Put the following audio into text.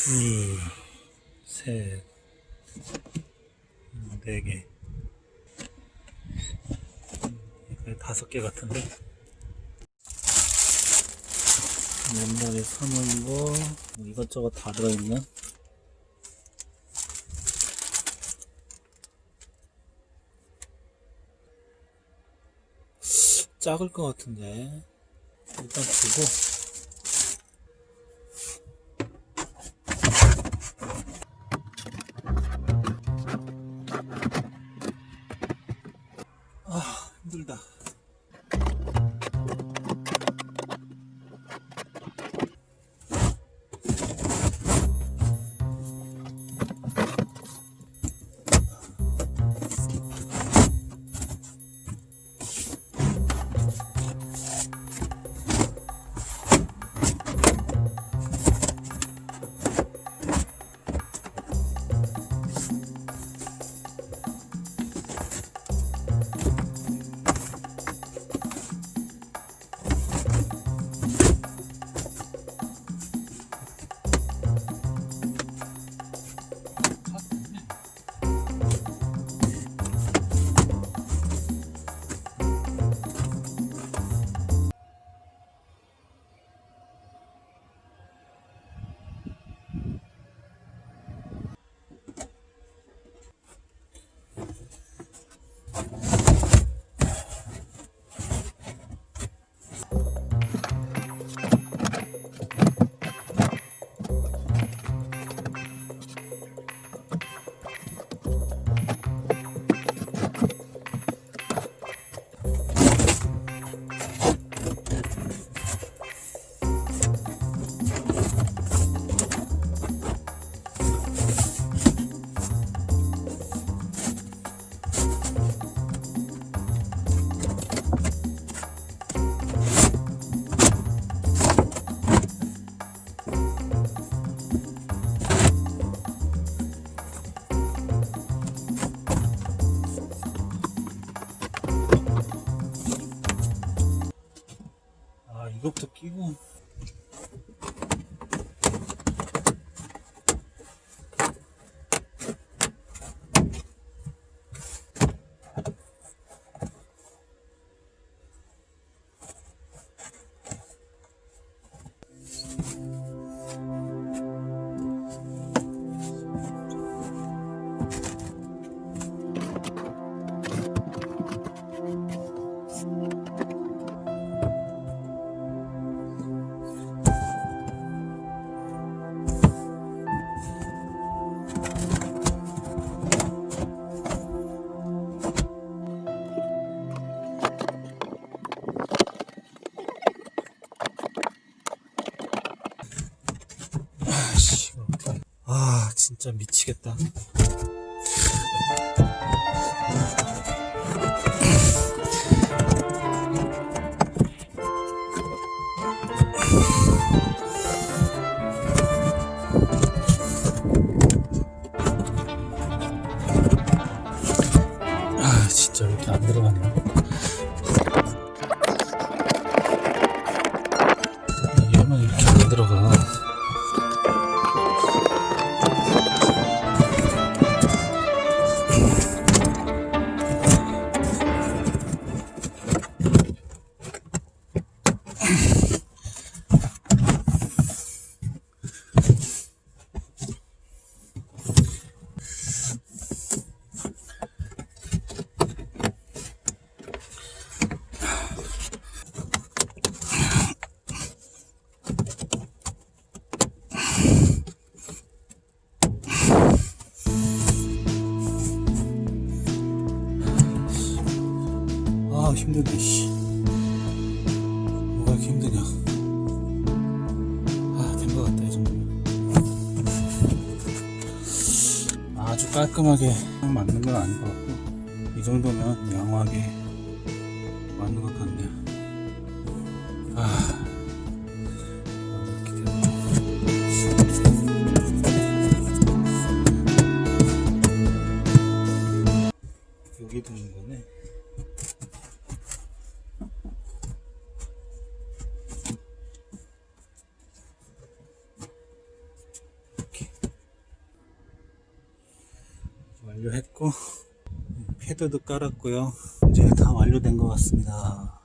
둘, 셋, 네 개. 이거 5개 같은데? 옛날에 사놓은 거, 뭐 이것저것 다 들어있는? 작을 것 같은데. 일단 두고. 아, 힘들다. 이것부터 끼고. 아, 진짜 미치겠다. 아, 진짜 왜 이렇게 안 들어가냐. 얘만 이렇게 안 들어가. 아, 힘드네, 씨. 뭐가 이렇게 힘드냐. 아, 된 것 같다, 이 정도면. 아주 깔끔하게 맞는 건 아닌 것 같고, 이 정도면 양호하게 맞는 것 같네요. 아, 이렇게 되네. 여기 두는 거네. 이렇게. 완료했고 패드도 깔았고요. 이제 다 완료된 것 같습니다.